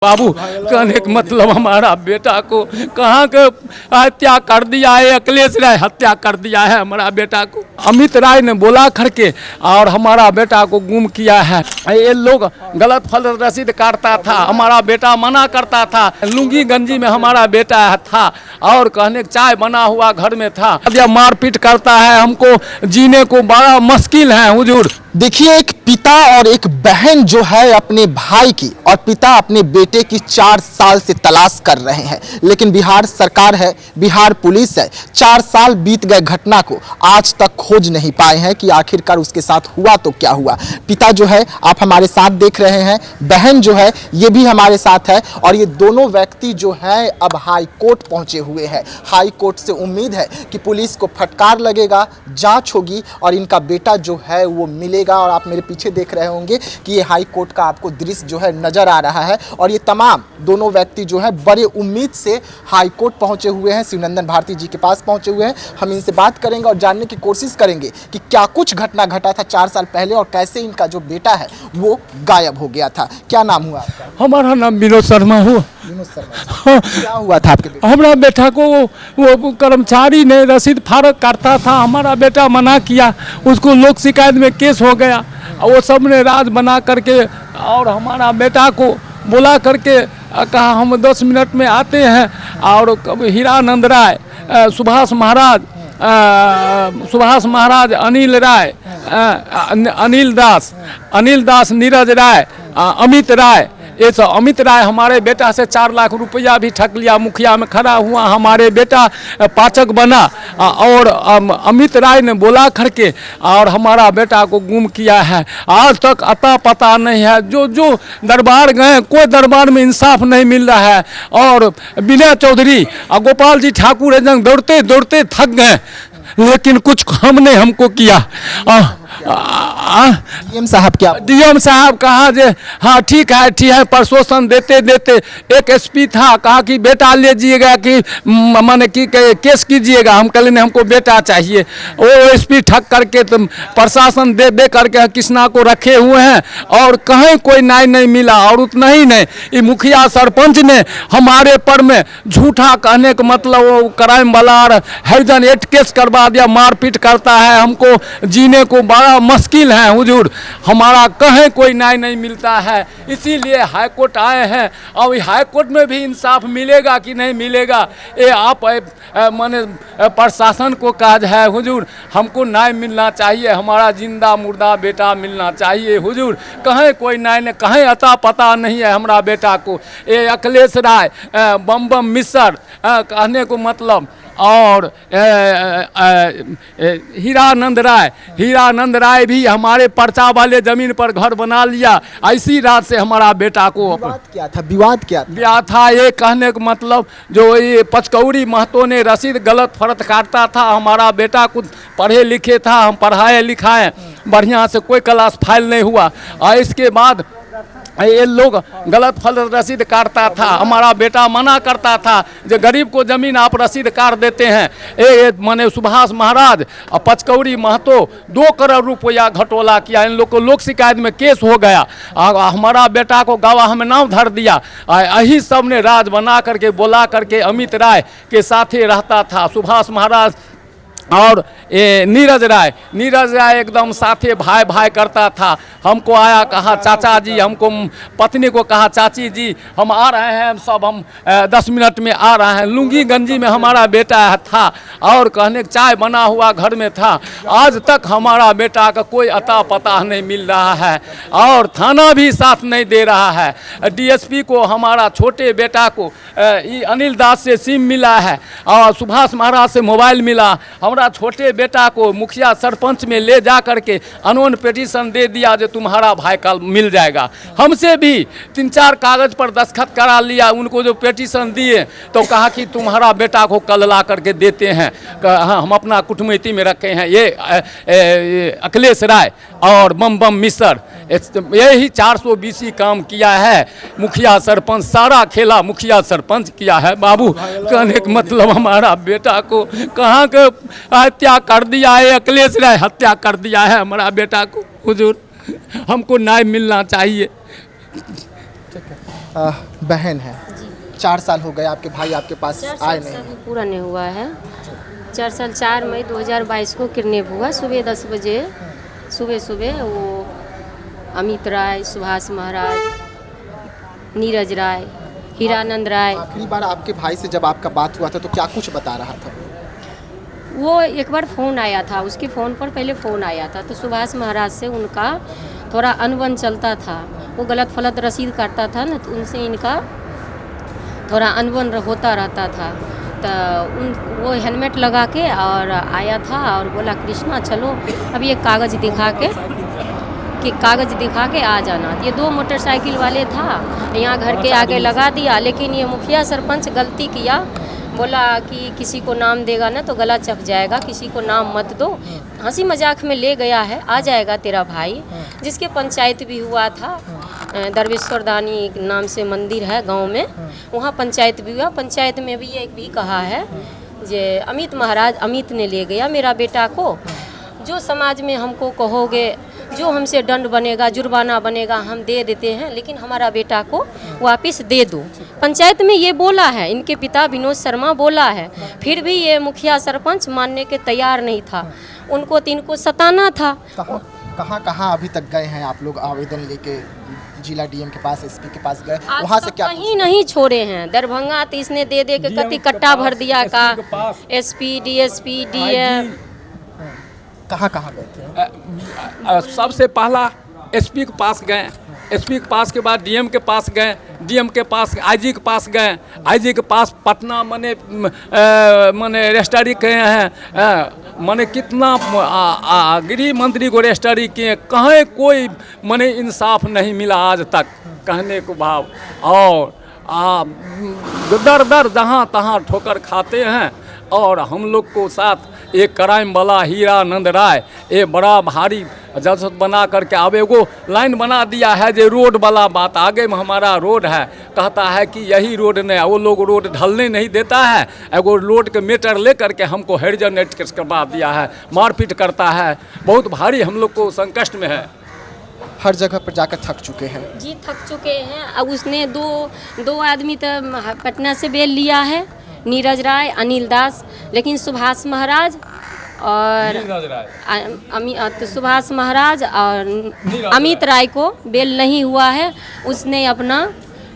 बाबू कहने का मतलब हमारा बेटा को कहाँ के हत्या कर दिया है, अखिलेश राय हत्या कर दिया है हमारा बेटा को। अमित राय ने बोला करके और हमारा बेटा को गुम किया है। ये लोग गलत फल रसीद काटता था, हमारा बेटा मना करता था। लुंगी गंजी में हमारा बेटा था और कहने चाय बना हुआ घर में था। जब मारपीट करता है हमको जीने को बड़ा मुश्किल है हुजूर। देखिए, एक पिता और एक बहन जो है अपने भाई की और पिता अपने बेटे की 4 साल से तलाश कर रहे हैं, लेकिन बिहार सरकार है, बिहार पुलिस है, 4 साल बीत गए घटना को आज तक खोज नहीं पाए हैं कि आखिरकार उसके साथ हुआ तो क्या हुआ। पिता जो है आप हमारे साथ देख रहे हैं, बहन जो है ये भी हमारे साथ है और ये दोनों व्यक्ति जो है अब हाई कोर्ट पहुंचे हुए हैं। हाई कोर्ट से उम्मीद है कि पुलिस को फटकार लगेगा, जांच होगी और इनका बेटा जो है वो मिलेगा। और आप मेरे पीछे देख रहे होंगे कि ये हाई कोर्ट का आपको दृश्य जो है नजर आ रहा है और ये तमाम दोनों व्यक्ति जो है बड़े उम्मीद से हाई कोर्ट पहुंचे हुए हैं, शिवनंदन भारती जी के पास पहुंचे हुए हैं। हम इनसे बात करेंगे और जानने की कोशिश करेंगे कि क्या कुछ घटना घटा था 4 साल पहले और कैसे इनका जो बेटा है वो गायब हो गया था। क्या नाम हुआ आपका? हमारा नाम विनोद शर्मा हो। विनोद शर्मा। क्या हुआ था आपके बेटे? हमारा बेटा को वो कर्मचारी ने रसीद फारक करता था, हमारा बेटा मना किया, उसको लोक शिकायत में केस हो गया। वो सब ने राज बना करके और हमारा बेटा को बोला करके कहा हम 10 मिनट में आते हैं। और हीरानंद राय, सुभाष महाराज, अनिल राय, अनिल दास, नीरज राय, अमित राय, ये सब अमित राय हमारे बेटा से 4 लाख रुपया भी ठग लिया। मुखिया में खड़ा हुआ, हमारे बेटा पाचक बना और अमित राय ने बोला करके और हमारा बेटा को गुम किया है। आज तक अता पता नहीं है। जो दरबार गए, कोई दरबार में इंसाफ नहीं मिल रहा है। और विनय चौधरी और गोपाल जी ठाकुर एकदम दौड़ते दौड़ते थक गए, लेकिन कुछ हमने हमको किया। डीएम साहब क्या? डीएम साहब कहा जे हाँ ठीक है, प्रशोसन देते देते एक एसपी था, कहा कि बेटा लीजिएगा कि माने कि केस कीजिएगा। हम कल ने हमको बेटा चाहिए। वो एसपी ठग करके तुम प्रशासन दे करके कृष्णा को रखे हुए हैं और कहीं कोई न्याय नहीं मिला। और उतना ही नहीं, ये मुखिया सरपंच ने हमारे पर में झूठा कहने का मतलब वो क्राइम वाला हैजन एक्ट केस करवा दिया। मारपीट करता है, हमको जीने को बड़ा मुश्किल है हुजूर। हमारा कहीं कोई न्याय नहीं मिलता है, इसीलिए हाई कोर्ट आए हैं। और हाई कोर्ट में भी इंसाफ मिलेगा कि नहीं मिलेगा, ये आप माने प्रशासन को काज है हुजूर। हमको न्याय मिलना चाहिए, हमारा जिंदा मुर्दा बेटा मिलना चाहिए हुजूर। कहीं कोई न्याय नहीं, कहीं अता पता नहीं है हमारा बेटा को। ये अखिलेश राय, बम मिसर कहने को मतलब और हीरानंद राय भी हमारे पर्चा वाले जमीन पर घर बना लिया। ऐसी रात से हमारा बेटा को विवाद क्या था? ये कहने का मतलब जो ये पचकौड़ी महतो ने रसीद गलत फर्द काटता था। हमारा बेटा कुछ पढ़े लिखे था, हम पढ़ाए लिखाए बढ़िया से, कोई क्लास फाइल नहीं हुआ। और इसके बाद ये लोग गलत फल रसीद काटता था, हमारा बेटा मना करता था जो गरीब को जमीन आप रसीद काट देते हैं। ये माने सुभाष महाराज और पचकौड़ी महतो 2 करोड़ रुपया घटोला किया। इन लोग को लोक शिकायत में केस हो गया। हमारा बेटा को गवाह में नाम धर दिया। यही सब ने राज बना करके बोला करके अमित राय के साथ ही रहता था सुभाष महाराज और ये नीरज राय एकदम साथे भाई करता था। हमको आया कहा चाचा जी, हमको पत्नी को कहा चाची जी हम आ रहे हैं, सब हम 10 मिनट में आ रहे हैं। लुंगी गंजी में हमारा बेटा था और कहने चाय बना हुआ घर में था। आज तक हमारा बेटा का कोई अता पता नहीं मिल रहा है और थाना भी साथ नहीं दे रहा है। डीएसपी को हमारा छोटे बेटा को अनिल दास से सिम मिला है और सुभाष महाराज से मोबाइल मिला। हमारा छोटे बेटा को मुखिया सरपंच में ले जा करके अनोन पिटीशन दे दिया जो तुम्हारा भाई कल मिल जाएगा। हमसे भी 3-4 कागज पर दस्तखत करा लिया। उनको जो पिटीशन दिए तो कहा कि तुम्हारा बेटा को कल ला करके देते हैं। हाँ, हम अपना कुटुंबती में रखे हैं। ये अखिलेश राय और बम मिसर यही 420 काम किया है। मुखिया सरपंच सारा खेला मुखिया सरपंच किया है। बाबू कहने का मतलब हमारा बेटा को कहाँ के हत्या कर दिया है, अखिलेश राय हत्या कर दिया है हमारा बेटा को हुजूर। हमको न्याय मिलना चाहिए। बहन है, 4 साल हो गए आपके भाई आपके पास 4 आए साल से नहीं। अभी पूरा नहीं हुआ है। 4 साल 4 मई 2022 को किडनैप हुआ सुबह 10 बजे। सुबह वो अमित राय, सुभाष महाराज, नीरज राय, हीरानंद राय, आखिरी बार आपके भाई से जब आपका बात हुआ था तो क्या कुछ बता रहा था? वो एक बार फ़ोन आया था, उसके फ़ोन पर पहले फ़ोन आया था तो सुभाष महाराज से उनका थोड़ा अनबन चलता था। वो गलत फलत रसीद काटता था ना, तो उनसे इनका थोड़ा अनबन होता रहता था। तो वो हेलमेट लगा के और आया था और बोला कृष्णा चलो अब ये कागज़ दिखा के आ जाना। ये 2 मोटरसाइकिल वाले था, यहाँ घर के आगे लगा दिया, लेकिन ये मुखिया सरपंच गलती किया, बोला कि किसी को नाम देगा ना तो गला चप जाएगा, किसी को नाम मत दो। हंसी मजाक में ले गया है, आ जाएगा तेरा भाई। जिसके पंचायत भी हुआ था, दरवेश्वर दानी नाम से मंदिर है गांव में, वहाँ पंचायत भी हुआ। पंचायत में भी ये भी कहा है जे अमित ने ले गया मेरा बेटा को। जो समाज में हमको कहोगे, जो हमसे दंड बनेगा, जुर्माना बनेगा, हम दे देते हैं, लेकिन हमारा बेटा को वापस दे दो। पंचायत में ये बोला है, इनके पिता विनोद शर्मा बोला है, फिर भी ये मुखिया सरपंच मानने के तैयार नहीं था। उनको 3 को सताना था। कहाँ अभी तक गए हैं आप लोग आवेदन लेके? जिला डीएम के पास, एसपी के पास गए, वहाँ से क्या कहीं नहीं छोड़े हैं। दरभंगा तो इसने दे के कति कट्टा भर दिया का, एसपी, डीएसपी, डीएम। कहाँ गए थे? सबसे पहला एसपी के पास गए, एसपी के पास के बाद डीएम के पास गए, डीएम के पास आईजी के पास गए, आईजी के पास पटना मने रजिस्ट्री किए हैं, मने कितना गृह मंत्री को रजिस्ट्री किए, कहीं कोई मने इंसाफ नहीं मिला आज तक कहने को भाव। और दर जहाँ तहाँ ठोकर खाते हैं। और हम लोग को साथ एक क्राइम वाला हीरानंद राय ये बड़ा भारी जलसत बना करके अब एगो लाइन बना दिया है जो रोड वाला बात, आगे में हमारा रोड है, कहता है कि यही रोड नहीं, वो लोग रोड ढलने नहीं देता है, एगो रोड के मीटर ले करके हमको हरिजन नेट करवा दिया है, मारपीट करता है, बहुत भारी हम लोग को संकष्ट में है। हर जगह पर जाकर थक चुके हैं जी, थक चुके हैं। अब उसने दो आदमी तो पटना से बेल लिया है, नीरज राय, अनिल दास, लेकिन सुभाष महाराज और सुभाष महाराज और अमित राय को बेल नहीं हुआ है। उसने अपना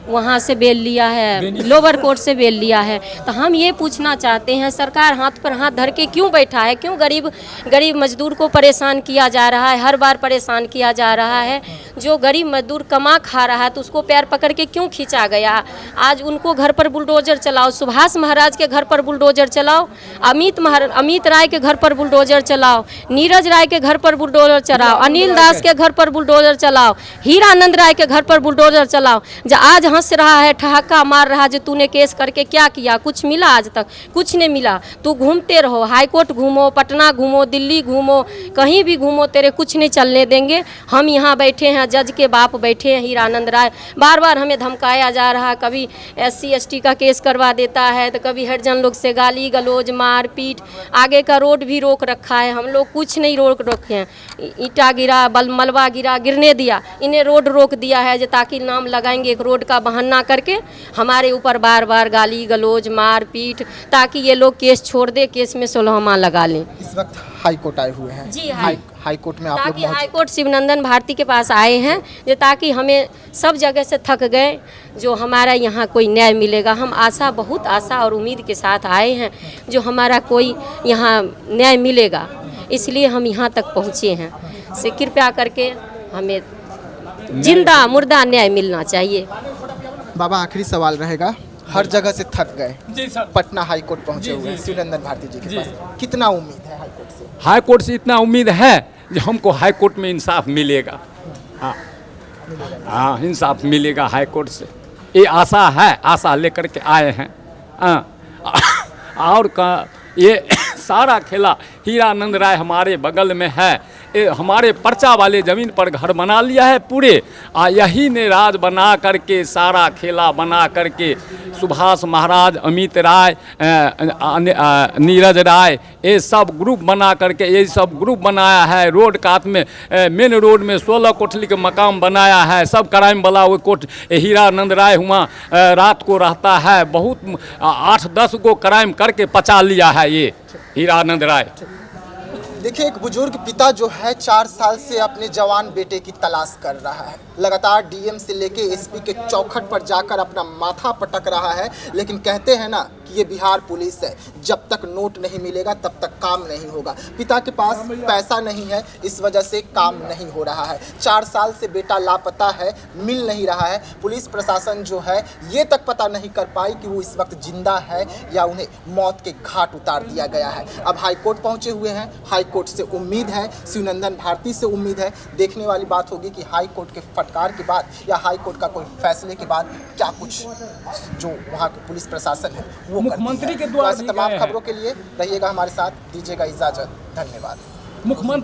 वहाँ से बेल लिया है, लोअर कोर्ट से बेल लिया है। तो हम ये पूछना चाहते हैं, सरकार हाथ पर हाथ धर के क्यों बैठा है? क्यों गरीब मजदूर को परेशान किया जा रहा है? हर बार परेशान किया जा रहा है। जो गरीब मजदूर कमा खा रहा है तो उसको पैर पकड़ के क्यों खींचा गया? आज उनको घर पर बुलडोजर चलाओ, सुभाष महाराज के घर पर बुलडोजर चलाओ, अमित राय के घर पर बुलडोजर चलाओ, नीरज राय के घर पर बुलडोजर चलाओ, अनिल दास के घर पर बुलडोजर चलाओ, हीरानंद राय के घर पर बुलडोजर चलाओ। आज हंस रहा है, ठहाका मार रहा है जो तूने केस करके क्या किया? कुछ मिला? आज तक कुछ नहीं मिला। तू घूमते रहो, हाई कोर्ट घूमो, पटना घूमो, दिल्ली घूमो, कहीं भी घूमो, तेरे कुछ नहीं चलने देंगे। हम यहाँ बैठे हैं, जज के बाप बैठे हैं हीरानंद राय, बार बार हमें धमकाया जा रहा है। कभी SC ST का केस करवा देता है तो कभी हरिजन लोग से गाली गलौज, मार पीट। आगे का रोड भी रोक रखा है, हम लोग कुछ नहीं रोक रखे हैं। ईटा गिरा, मलबा गिरने दिया, इन्हें रोड रोक दिया है जो ताकि नाम लगाएंगे एक रोड का बहाना करके हमारे ऊपर बार बार गाली गलौज, मार पीट, ताकि ये लोग केस छोड़ दे, केस में सुलहमा लगा लें। इस वक्त हाई कोर्ट आए हुए हैं। जी, हाई कोर्ट में आप लोग ताकि हाई कोर्ट शिवनंदन भारती के पास आए हैं जो ताकि हमें सब जगह से थक गए, जो हमारा यहाँ कोई न्याय मिलेगा। हम बहुत आशा और उम्मीद के साथ आए हैं जो हमारा कोई यहाँ न्याय मिलेगा, इसलिए हम यहाँ तक पहुँचे हैं। से कृपया करके हमें जिंदा मुर्दा न्याय मिलना चाहिए। बाबा, आखिरी सवाल रहेगा, हर जगह से थक गए, जी सर, पटना हाई कोर्ट पहुंचे हुए हैं शिवनंदन भारती जी के पास, कितना उम्मीद है हाई कोर्ट से? हाई कोर्ट से इतना उम्मीद है कि हमको हाई कोर्ट में इंसाफ मिलेगा। हाँ, इंसाफ मिलेगा हाई कोर्ट से, ये आशा है, आशा लेकर के आए हैं। और ये सारा खेला हीरानंद राय हमारे बगल में है, हमारे पर्चा वाले ज़मीन पर घर बना लिया है पूरे। यही ने राज बना करके, सारा खेला बना करके, सुभाष महाराज, अमित राय, नीरज राय, ये सब ग्रुप बना करके, ये सब ग्रुप बनाया है। रोड कात में, मेन रोड में 16 कोठली के मकाम बनाया है। सब क्राइम वाला वो कोठ हीरानंद राय हुआ रात को रहता है। बहुत 8-10 को क्राइम करके पचा लिया है ये हीरानंद राय। देखिए, एक बुजुर्ग पिता जो है 4 साल से अपने जवान बेटे की तलाश कर रहा है। लगातार डीएम से लेके एसपी के चौखट पर जाकर अपना माथा पटक रहा है, लेकिन कहते हैं ना कि ये बिहार पुलिस है, जब तक नोट नहीं मिलेगा तब तक काम नहीं होगा। पिता के पास पैसा नहीं है, इस वजह से काम नहीं हो रहा है। 4 साल से बेटा लापता है, मिल नहीं रहा है। पुलिस प्रशासन जो है ये तक पता नहीं कर पाई कि वो इस वक्त जिंदा है या उन्हें मौत के घाट उतार दिया गया है। अब हाईकोर्ट पहुंचे हुए हैं। हाईकोर्ट से उम्मीद है, शिवनंदन भारती से उम्मीद है। देखने वाली बात होगी कि हाईकोर्ट के फटकार के बाद या हाईकोर्ट का कोई फैसले के बाद क्या कुछ जो वहाँ के पुलिस प्रशासन है वो मुख्यमंत्री के द्वारा तमाम खबरों के लिए रहिएगा हमारे साथ, दीजिएगा इजाजत। धन्यवाद। मुख्यमंत्री